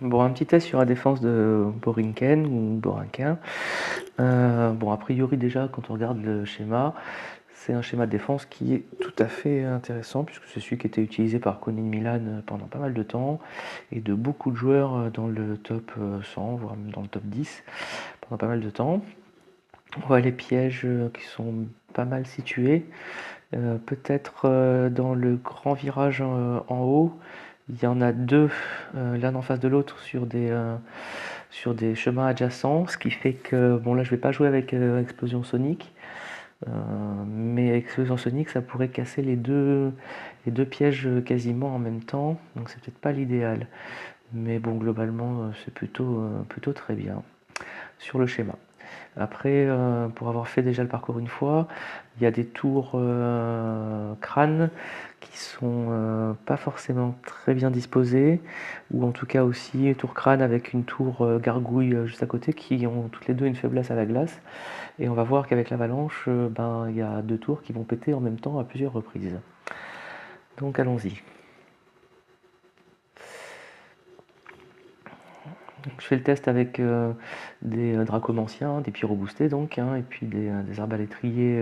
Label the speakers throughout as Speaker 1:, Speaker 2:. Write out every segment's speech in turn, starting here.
Speaker 1: Bon, un petit test sur la défense de Borinquen ou Borinquen. Bon, a priori déjà, quand on regarde le schéma, c'est un schéma de défense qui est tout à fait intéressant, puisque c'est celui qui était utilisé par Conil Milan pendant pas mal de temps, et de beaucoup de joueurs dans le top 100, voire même dans le top 10, pendant pas mal de temps. On voit les pièges qui sont pas mal situés. Peut-être dans le grand virage en haut, il y en a deux, l'un en face de l'autre, sur des chemins adjacents, ce qui fait que, bon là je vais pas jouer avec Explosion Sonic, mais Explosion Sonic ça pourrait casser les deux pièges quasiment en même temps, donc c'est peut-être pas l'idéal. Mais bon, globalement, c'est plutôt très bien sur le schéma. Après, pour avoir fait déjà le parcours une fois, il y a des tours crâne qui sont pas forcément très bien disposées, ou en tout cas aussi tour crâne avec une tour gargouille juste à côté, qui ont toutes les deux une faiblesse à la glace. Et on va voir qu'avec l'avalanche, ben, il y a deux tours qui vont péter en même temps à plusieurs reprises. Donc allons-y. Je fais le test avec des dracomanciens, des pyroboostés donc, hein, et puis des arbalétriers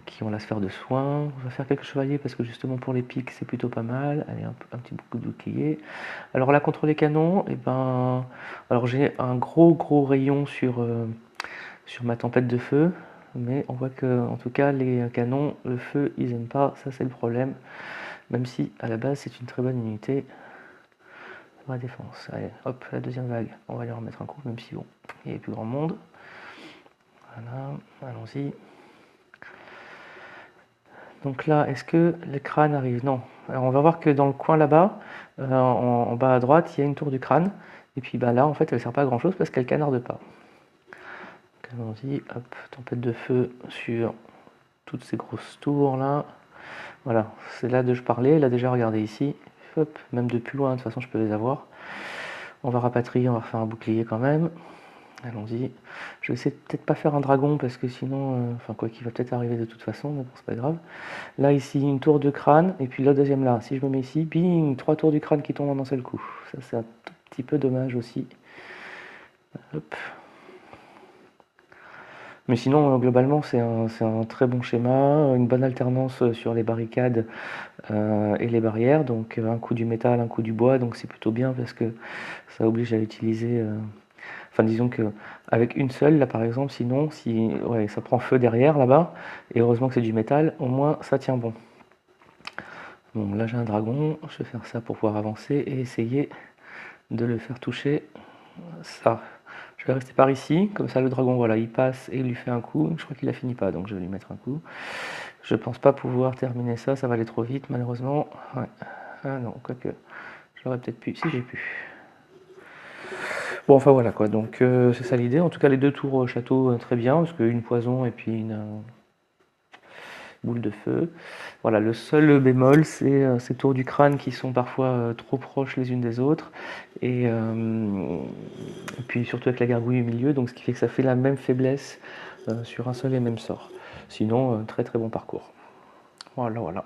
Speaker 1: qui ont la sphère de soin. On va faire quelques chevaliers parce que justement pour les pics c'est plutôt pas mal. Allez, un petit beaucoup de bouclier. Alors là contre les canons, et ben, alors j'ai un gros rayon sur ma tempête de feu, mais on voit que en tout cas les canons, le feu ils aiment pas, ça c'est le problème. Même si à la base c'est une très bonne unité. La défense. Allez, hop, la deuxième vague. On va lui remettre un coup, même si bon, il y a plus grand monde. Voilà, allons-y. Donc là, est-ce que le crâne arrive? Non. Alors on va voir que dans le coin là-bas, en bas à droite, il y a une tour du crâne. Et puis bah, là, en fait, elle ne sert pas à grand chose parce qu'elle canarde pas. Donc, allons-y, hop, tempête de feu sur toutes ces grosses tours là. Voilà, c'est là de je parlais. Elle a déjà regardé ici. Hop, même de plus loin, de toute façon, je peux les avoir. On va rapatrier, on va refaire un bouclier quand même. Allons-y. Je vais essayer de peut-être pas faire un dragon parce que sinon, enfin quoi qu'il va peut-être arriver de toute façon, mais bon, c'est pas grave. Là, ici, une tour de crâne, et puis la deuxième là. Si je me mets ici, bing, trois tours du crâne qui tombent en un seul coup. Ça, c'est un tout petit peu dommage aussi. Hop. Mais sinon, globalement, c'est un très bon schéma, une bonne alternance sur les barricades et les barrières. Donc, un coup du métal, un coup du bois, donc c'est plutôt bien parce que ça oblige à utiliser. Enfin, disons que avec une seule, là par exemple, sinon, si ouais, ça prend feu derrière là-bas, et heureusement que c'est du métal, au moins ça tient bon. Bon, là j'ai un dragon, je vais faire ça pour pouvoir avancer et essayer de le faire toucher. Ça. Je vais rester par ici, comme ça le dragon, voilà, il passe et il lui fait un coup. Je crois qu'il a fini pas, donc je vais lui mettre un coup. Je pense pas pouvoir terminer ça, ça va aller trop vite malheureusement. Ouais. Ah non, quoique, j'aurais peut-être pu, si j'ai pu. Bon, enfin voilà quoi, donc c'est ça l'idée. En tout cas, les deux tours au château, très bien, parce qu'une poison et puis une boule de feu. Voilà, le seul bémol, c'est ces tours du crâne qui sont parfois trop proches les unes des autres, et puis surtout avec la gargouille au milieu, donc ce qui fait que ça fait la même faiblesse sur un seul et même sort. Sinon, très très bon parcours. Voilà, voilà.